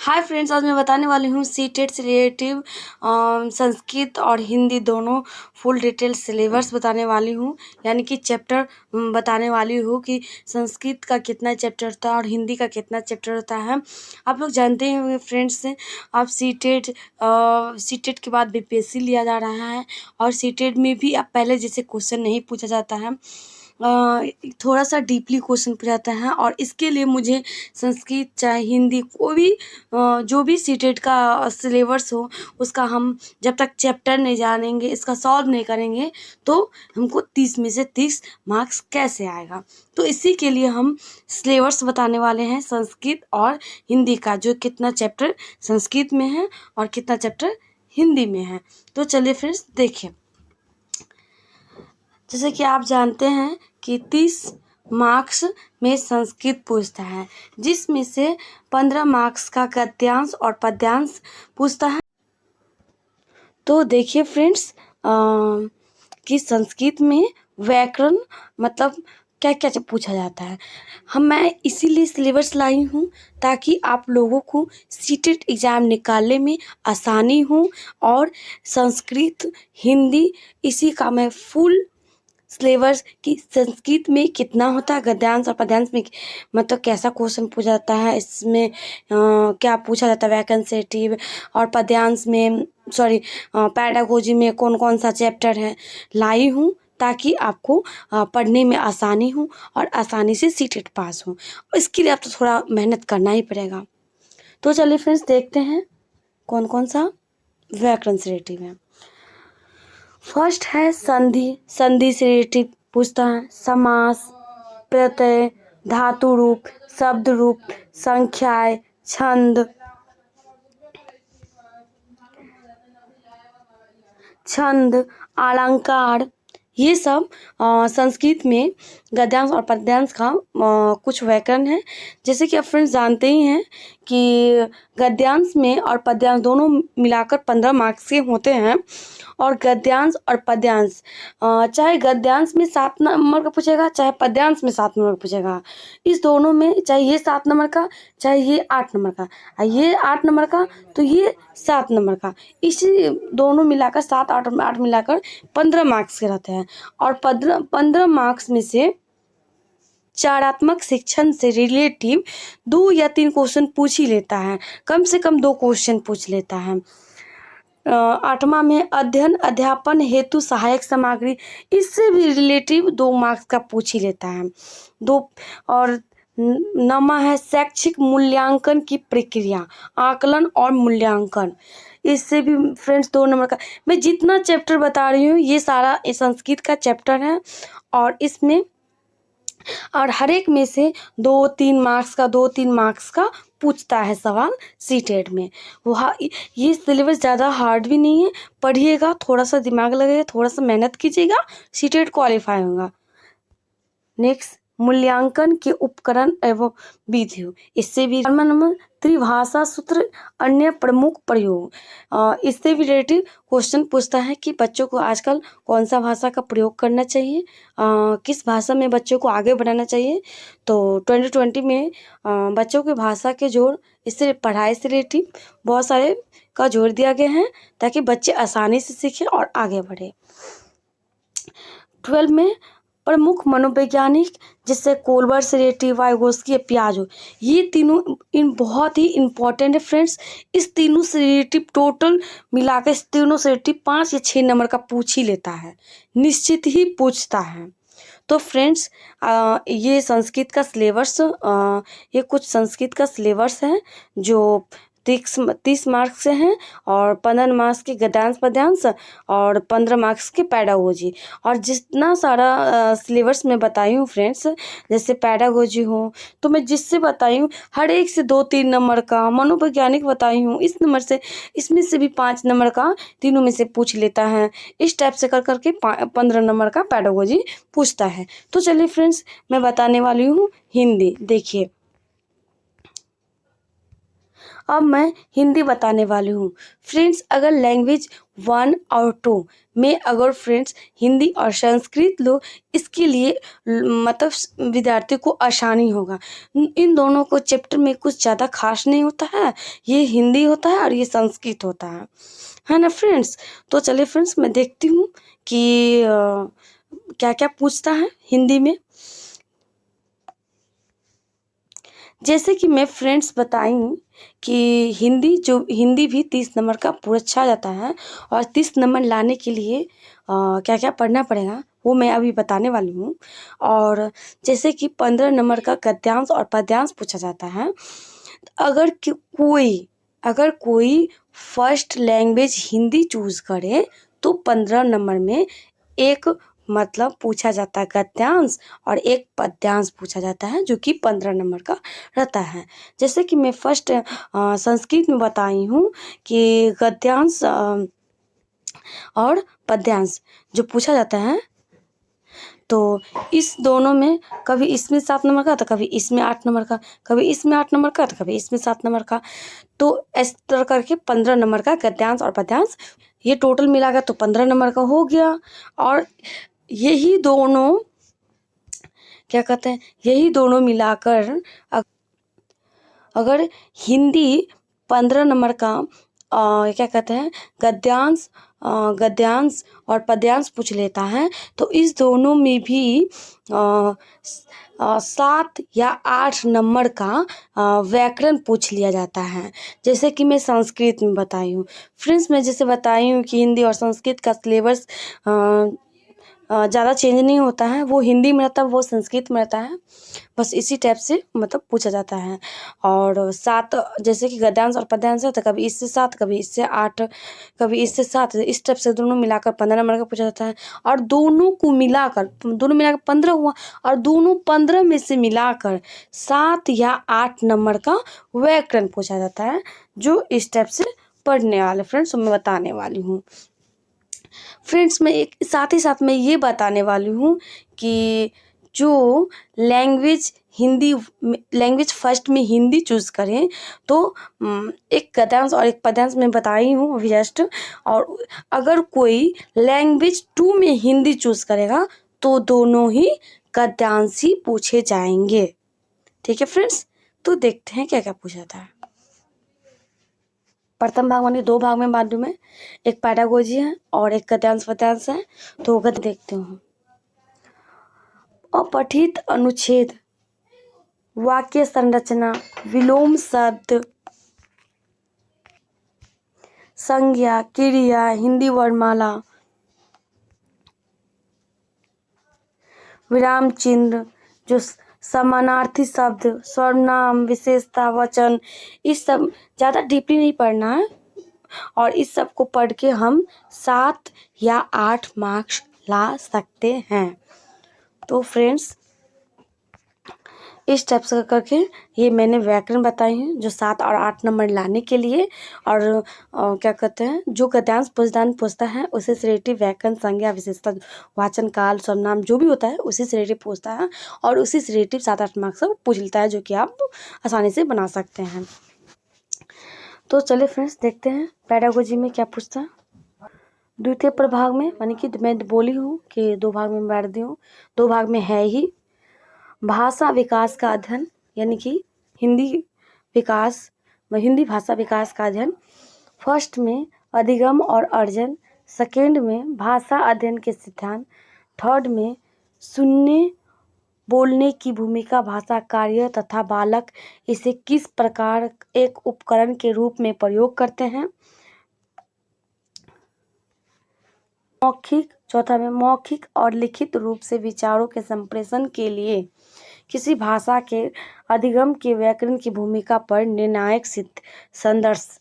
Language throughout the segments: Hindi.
हाय फ्रेंड्स, आज मैं बताने वाली हूँ सीटेट से रिलेटिव संस्कृत और हिंदी दोनों फुल डिटेल सिलेबस बताने वाली हूँ। यानी कि चैप्टर बताने वाली हूँ कि संस्कृत का कितना चैप्टर होता है और हिंदी का कितना चैप्टर होता है। आप लोग जानते ही होंगे फ्रेंड्स, अब सीटेट के बाद बीपीएससी लिया जा रहा है और सीटेट में भी अब पहले जैसे क्वेश्चन नहीं पूछा जाता है, थोड़ा सा डीपली क्वेश्चन पूछाता है। और इसके लिए मुझे संस्कृत चाहे हिंदी कोई भी जो भी सीटेट का सिलेबस हो उसका हम जब तक चैप्टर नहीं जानेंगे, इसका सॉल्व नहीं करेंगे, तो हमको 30 में से 30 मार्क्स कैसे आएगा। तो इसी के लिए हम सिलेबस बताने वाले हैं संस्कृत और हिंदी का, जो कितना चैप्टर संस्कृत में है और कितना चैप्टर हिंदी में है। तो चलिए फ्रेंड्स देखिए, जैसे कि आप जानते हैं कि 30 मार्क्स में संस्कृत पूछता है, जिसमें से 15 मार्क्स का गद्यांश और पद्यांश पूछता है। तो देखिए फ्रेंड्स कि संस्कृत में व्याकरण मतलब क्या क्या पूछा जाता है। मैं इसीलिए सिलेबस लाई हूँ ताकि आप लोगों को सीटेट एग्ज़ाम निकालने में आसानी हो। और संस्कृत हिंदी इसी का मैं फुल सिलेबस कि संस्कृत में कितना होता है गद्यांश और पद्यांश में, मतलब कैसा क्वेश्चन पूछा जाता है, इसमें क्या पूछा जाता है वैकेंसेटिव, और पद्यांश में पैडागोजी में कौन कौन सा चैप्टर है, लाई हूँ ताकि आपको पढ़ने में आसानी हो और आसानी से सीटेट पास हो। इसके लिए आप तो थोड़ा मेहनत करना ही पड़ेगा। तो चलिए फ्रेंड्स देखते हैं कौन कौन सा व्याकरण से रिलेटिव है। फर्स्ट है संधि। संधि से रिलेटिव पूछता है समास, प्रत्यय, धातु रूप, शब्द रूप, संख्याएं, छंद, अलंकार, ये सब संस्कृत में गद्यांश और पद्यांश का कुछ व्याकरण है। जैसे कि आप फ्रेंड्स जानते ही हैं कि गद्यांश में और पद्यांश दोनों मिलाकर 15 मार्क्स के होते हैं। और गद्यांश और पद्यांश चाहे गद्यांश में 7 नंबर का पूछेगा, चाहे पद्यांश में 7 नंबर का पूछेगा। इस दोनों में चाहे ये 7 नंबर का, चाहे ये 8 नंबर का, ये 8 नंबर का तो ये 7 नंबर का, इसी दोनों मिलाकर 7 8 मिलाकर 15 मार्क्स के रहते हैं। और 15 मार्क्स में से चारात्मक शिक्षण से रिलेटिव 2 या 3 क्वेश्चन पूछ ही लेता है, कम से कम 2 क्वेश्चन पूछ लेता है। 8वां में अध्ययन अध्यापन हेतु सहायक सामग्री, इससे भी रिलेटिव 2 मार्क्स का पूछ ही लेता है 2। और 9वां है शैक्षिक मूल्यांकन की प्रक्रिया, आकलन और मूल्यांकन, इससे भी फ्रेंड्स 2 नंबर का। मैं जितना चैप्टर बता रही हूँ ये सारा संस्कृत का चैप्टर है और इसमें और हर एक में से 2-3 मार्क्स का पूछता है सवाल सीटेट में। ये सिलेबस ज़्यादा हार्ड भी नहीं है, पढ़िएगा, थोड़ा सा दिमाग लगेगा, थोड़ा सा मेहनत कीजिएगा, सीटेट क्वालिफाई होगा। नेक्स्ट, मूल्यांकन के उपकरण एवं विधि, इससे भी नंबर त्रिभाषा सूत्र अन्य प्रमुख प्रयोग, इससे भी रिलेटिव क्वेश्चन पूछता है कि बच्चों को आजकल कौन सा भाषा का प्रयोग करना चाहिए, किस भाषा में बच्चों को आगे बढ़ाना चाहिए। तो 2020 में बच्चों के भाषा के जोड़, इससे पढ़ाई से रिलेटिव बहुत सारे का जोड़ दिया गया है ताकि बच्चे आसानी से सीखें और आगे बढ़े। 12 में प्रमुख मनोवैज्ञानिक, जिससे कोलबर से रिलेटिव, वाइगोस्की, पियाजो, ये तीनों बहुत ही इम्पोर्टेंट है फ्रेंड्स। इस तीनों से रिलेटिव टोटल मिलाकर इस तीनों से रिलेटिव 5 या 6 नंबर का पूछ ही लेता है, निश्चित ही पूछता है। तो फ्रेंड्स ये संस्कृत का सिलेबस, ये कुछ संस्कृत का सिलेबस है जो 30 मार्क्स से हैं और 15 मार्क्स के गद्यांश पद्यांश और 15 मार्क्स के पैडागोजी। और जितना सारा सिलेबस मैं बताई हूँ फ्रेंड्स, जैसे पैडागोजी हो तो मैं जिससे बताई हूँ हर एक से 2-3 नंबर का, मनोवैज्ञानिक बताई हूँ इस नंबर से, इसमें से भी 5 नंबर का तीनों में से पूछ लेता है। इस टाइप से कर करके 15 नंबर का पैडागोजी पूछता है। तो चलिए फ्रेंड्स मैं बताने वाली हूँ हिंदी। देखिए, अब मैं हिंदी बताने वाली हूँ। फ्रेंड्स, अगर लैंग्वेज 1 और 2 में अगर फ्रेंड्स हिंदी और संस्कृत लो, इसके लिए मतलब विद्यार्थी को आसानी होगा। इन दोनों को चैप्टर में कुछ ज़्यादा खास नहीं होता है, ये हिंदी होता है और ये संस्कृत होता है ना फ्रेंड्स। तो चलिए फ्रेंड्स, मैं देखती हूँ कि क्या क्या पूछता है हिंदी में। जैसे कि मैं फ्रेंड्स बताई कि हिंदी भी 30 नंबर का पूछा जाता है, और 30 नंबर लाने के लिए क्या क्या पढ़ना पड़ेगा वो मैं अभी बताने वाली हूँ। और जैसे कि 15 नंबर का गद्यांश और पद्यांश पूछा जाता है। अगर कोई फर्स्ट लैंग्वेज हिंदी चूज करे तो 15 नंबर में एक मतलब पूछा जाता है गद्यांश, और एक पद्यांश पूछा जाता है जो कि 15 नंबर का रहता है। जैसे कि मैं फर्स्ट संस्कृत में बताई हूँ कि गद्यांश और पद्यांश जो पूछा जाता है, तो इस दोनों में कभी इसमें 7 नंबर का तो कभी इसमें 8 नंबर का, कभी इसमें 8 नंबर का तो कभी इसमें 7 नंबर का। तो इस तरह करके 15 नंबर का गद्यांश और पद्यांश, ये टोटल मिलाकर तो 15 नंबर का हो गया। और यही दोनों क्या कहते हैं, यही दोनों मिलाकर अगर हिंदी 15 नंबर का क्या कहते हैं गद्यांश और पद्यांश पूछ लेता है, तो इस दोनों में भी 7 या 8 नंबर का व्याकरण पूछ लिया जाता है। जैसे कि मैं संस्कृत में बताई हूँ फ्रेंड्स, मैं जैसे बताई हूँ कि हिंदी और संस्कृत का सिलेबस ज़्यादा चेंज नहीं होता है, वो हिंदी में रहता है, वो संस्कृत में रहता है, बस इसी टाइप से मतलब पूछा जाता है। और 7 जैसे कि गद्यांश और पद्यांश है, तो कभी इससे 7 कभी इससे 8 कभी इससे 7, इस टाइप से दोनों मिलाकर 15 नंबर का पूछा जाता है। और दोनों मिलाकर 15 हुआ, और दोनों 15 में से मिलाकर 7 या 8 नंबर का व्याकरण पूछा जाता है, जो इस टाइप से पढ़ने वाले फ्रेंड्स मैं बताने वाली हूँ। फ्रेंड्स, मैं एक साथ ही साथ मैं ये बताने वाली हूँ कि जो लैंग्वेज फर्स्ट में हिंदी चूज़ करें तो एक गद्यांश और एक पद्यांश में बताई हूँ अभी जस्ट। और अगर कोई लैंग्वेज 2 में हिंदी चूज़ करेगा तो दोनों ही गद्यांश ही पूछे जाएंगे। ठीक है फ्रेंड्स, तो देखते हैं क्या क्या पूछा था। प्रथम भाग माने 2 भाग में बांटू में, एक पैडागोजी है और एक गद्यांश पद्यांश है। तो गद्य देखते हूँ। अपठित अनुच्छेद, वाक्य संरचना, विलोम शब्द, संज्ञा, क्रिया, हिंदी वर्णमाला, विराम चिन्ह, जो समानार्थी शब्द, सर्वनाम, विशेषता, वचन, इस सब ज़्यादा डीपली नहीं पढ़ना है, और इस सब को पढ़ के हम 7 या 8 मार्क्स ला सकते हैं। तो फ्रेंड्स, इस टाइप से करके ये मैंने व्याकरण बताए हैं जो 7 और 8 नंबर लाने के लिए। और क्या कहते हैं, जो गद्यांश पद्यांश पूछता है उसी से रिलेटिव व्याकरण, संज्ञा, विशेषता, वाचन, काल, सर्वनाम जो भी होता है उसी से रिलेटिव पूछता है, और उसी से रिलेटिव 7-8 मार्क्स सब पूछ लेता है, जो कि आप आसानी से बना सकते हैं। तो चलिए फ्रेंड्स, देखते हैं पेडागोजी में क्या पूछता है। द्वितीय प्रभाग में, यानी कि मैं बोली हूँ कि 2 भाग में बांट दी हूँ, 2 भाग में है ही। भाषा विकास का अध्ययन, यानी कि हिंदी भाषा विकास का अध्ययन। फर्स्ट में अधिगम और अर्जन, सेकेंड में भाषा अध्ययन के सिद्धांत, थर्ड में सुनने बोलने की भूमिका, भाषा कार्य तथा बालक इसे किस प्रकार एक उपकरण के रूप में प्रयोग करते हैं। चौथा में मौखिक और लिखित रूप से विचारों के संप्रेषण के लिए किसी भाषा के अधिगम के व्याकरण की भूमिका पर निर्णायक संदर्श।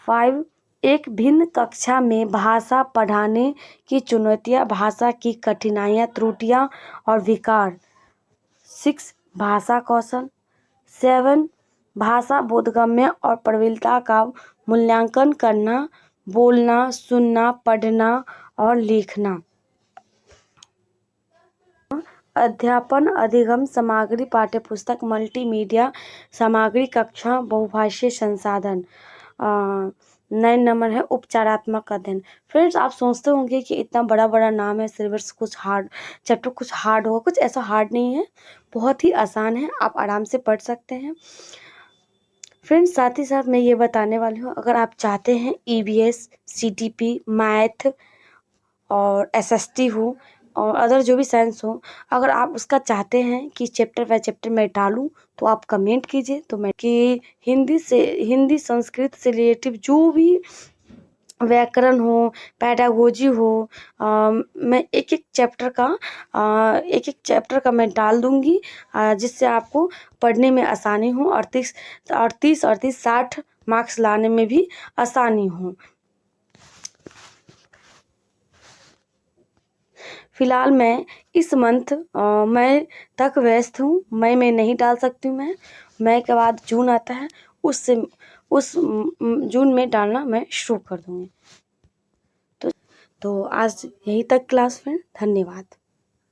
5 एक भिन्न कक्षा में भाषा पढ़ाने की चुनौतियाँ, भाषा की कठिनाइयाँ, त्रुटियाँ और विकार। 6 भाषा कौशल। 7 भाषा बोधगम्य और प्रबलता का मूल्यांकन करना, बोलना, सुनना, पढ़ना और लिखना। अध्यापन अधिगम सामग्री पाठ्यपुस्तक मल्टीमीडिया सामग्री कक्षा बहुभाषीय संसाधन। 9 नंबर है उपचारात्मक अध्ययन। फ्रेंड्स, आप सोचते होंगे कि इतना बड़ा बड़ा नाम है, सिलेबस कुछ हार्ड, चैप्टर कुछ हार्ड होगा। कुछ ऐसा हार्ड नहीं है, बहुत ही आसान है, आप आराम से पढ़ सकते हैं। फ्रेंड्स, साथ ही साथ मैं ये बताने वाली हूँ, अगर आप चाहते हैं EVS, CTP, मैथ और SST हो और अदर जो भी साइंस हो, अगर आप उसका चाहते हैं कि चैप्टर बाय चैप्टर मैं डालूं, तो आप कमेंट कीजिए। तो मैं कि हिंदी संस्कृत से रिलेटिव जो भी व्याकरण हो, पैडागोजी हो, मैं एक एक चैप्टर का मैं डाल दूंगी, जिससे आपको पढ़ने में आसानी हो और 30 60 मार्क्स लाने में भी आसानी हो। फिलहाल मैं इस मंथ मई तक व्यस्त हूँ। मई में नहीं डाल सकती हूँ। मई के बाद जून आता है, उस जून में डालना मैं शुरू कर दूँगी। तो आज यहीं तक क्लास फ्रेंड, धन्यवाद।